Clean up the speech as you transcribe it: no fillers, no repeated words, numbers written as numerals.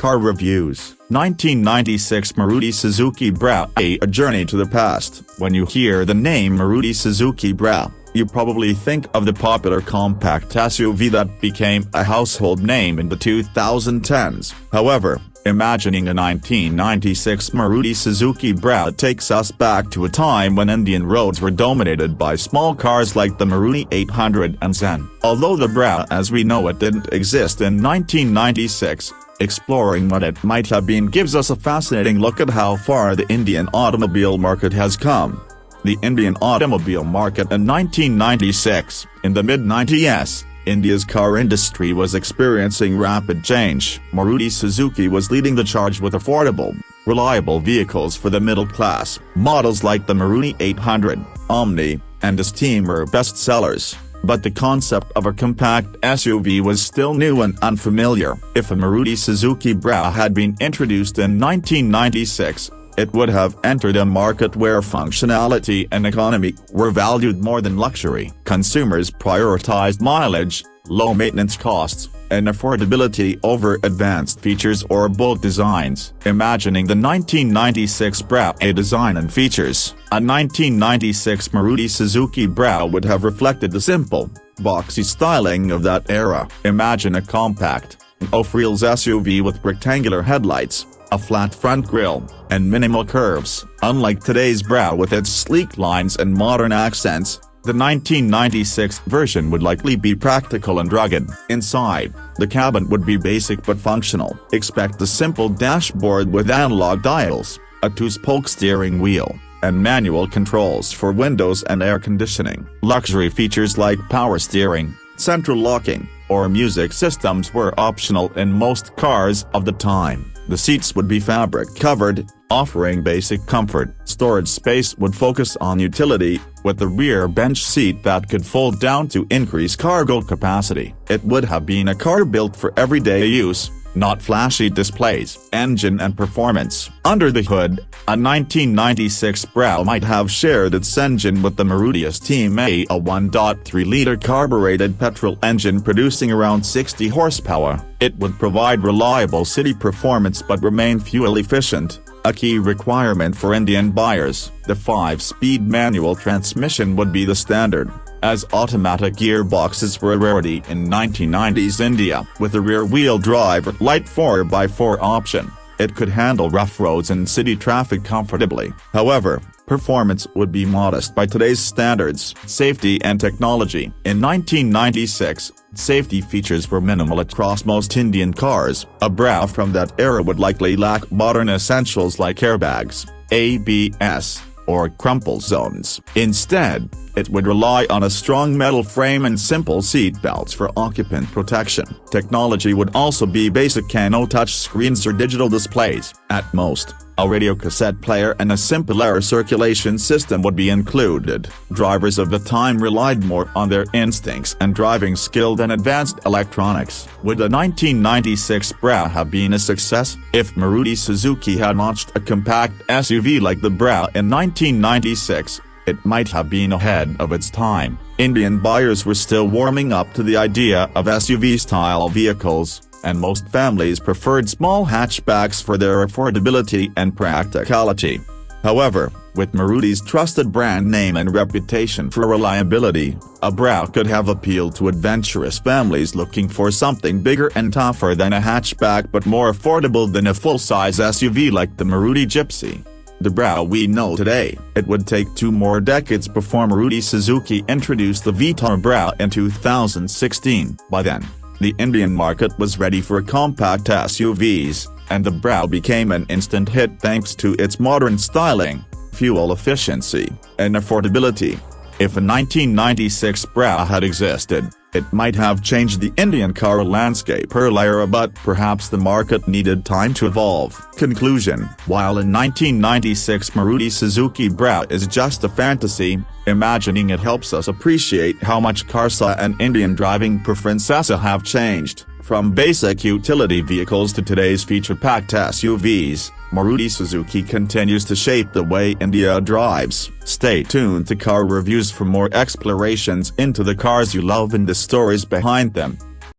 Car Reviews, 1996 Maruti Suzuki Brezza. A journey to the past. When you hear the name Maruti Suzuki Brezza, you probably think of the popular compact SUV that became a household name in the 2010s. However, imagining a 1996 Maruti Suzuki Brezza takes us back to a time when Indian roads were dominated by small cars like the Maruti 800 and Zen. Although the Brezza as we know it didn't exist in 1996, exploring what it might have been gives us a fascinating look at how far the Indian automobile market has come. The Indian automobile market in 1996, in the mid-90s, India's car industry was experiencing rapid change. Maruti Suzuki was leading the charge with affordable, reliable vehicles for the middle class. Models like the Maruti 800, Omni, and Esteem were bestsellers. But the concept of a compact SUV was still new and unfamiliar. If a Maruti Suzuki Brezza had been introduced in 1996, it would have entered a market where functionality and economy were valued more than luxury. Consumers prioritized mileage, low maintenance costs, and affordability over advanced features or bold designs. Imagining the 1996 Brezza design and features, a 1996 Maruti Suzuki Brezza would have reflected the simple, boxy styling of that era. Imagine a compact, off-wheels SUV with rectangular headlights, a flat front grille, and minimal curves. Unlike today's Brezza with its sleek lines and modern accents, the 1996 version would likely be practical and rugged. Inside, the cabin would be basic but functional. Expect a simple dashboard with analog dials, a two-spoke steering wheel, and manual controls for windows and air conditioning. Luxury features like power steering, central locking, or music systems were optional in most cars of the time. The seats would be fabric-covered, offering basic comfort. Storage space would focus on utility, with the rear bench seat that could fold down to increase cargo capacity. It would have been a car built for everyday use, not flashy displays. Engine and performance. Under the hood, a 1996 Brezza might have shared its engine with the Maruti Esteem, a 1.3-liter carbureted petrol engine producing around 60 horsepower. It would provide reliable city performance but remain fuel efficient, a key requirement for Indian buyers. The 5-speed manual transmission would be the standard, as automatic gearboxes were a rarity in 1990s India. With a rear-wheel drive light 4x4 option, it could handle rough roads and city traffic comfortably. However, performance would be modest by today's standards. Safety and technology. In 1996, safety features were minimal across most Indian cars. A Brezza from that era would likely lack modern essentials like airbags, ABS, or crumple zones. Instead, it would rely on a strong metal frame and simple seat belts for occupant protection. Technology would also be basic, no touch screens or digital displays. At most, a radio cassette player and a simple air circulation system would be included. Drivers of the time relied more on their instincts and driving skill than advanced electronics. Would the 1996 Brezza have been a success? If Maruti Suzuki had launched a compact SUV like the Brezza in 1996, it might have been ahead of its time. Indian buyers were still warming up to the idea of SUV-style vehicles, and most families preferred small hatchbacks for their affordability and practicality. However, with Maruti's trusted brand name and reputation for reliability, a Brezza could have appealed to adventurous families looking for something bigger and tougher than a hatchback but more affordable than a full-size SUV like the Maruti Gypsy. The Brezza we know today. It would take 2 more decades before Maruti Suzuki introduced the Vitara Brezza in 2016. By then, the Indian market was ready for compact SUVs, and the Brezza became an instant hit thanks to its modern styling, fuel efficiency, and affordability. If a 1996 Brezza had existed, it might have changed the Indian car landscape earlier, but perhaps the market needed time to evolve. Conclusion. While a 1996 Maruti Suzuki Brezza is just a fantasy, imagining it helps us appreciate how much cars and Indian driving preferences have changed. From basic utility vehicles to today's feature-packed SUVs, Maruti Suzuki continues to shape the way India drives. Stay tuned to Car Reviews for more explorations into the cars you love and the stories behind them.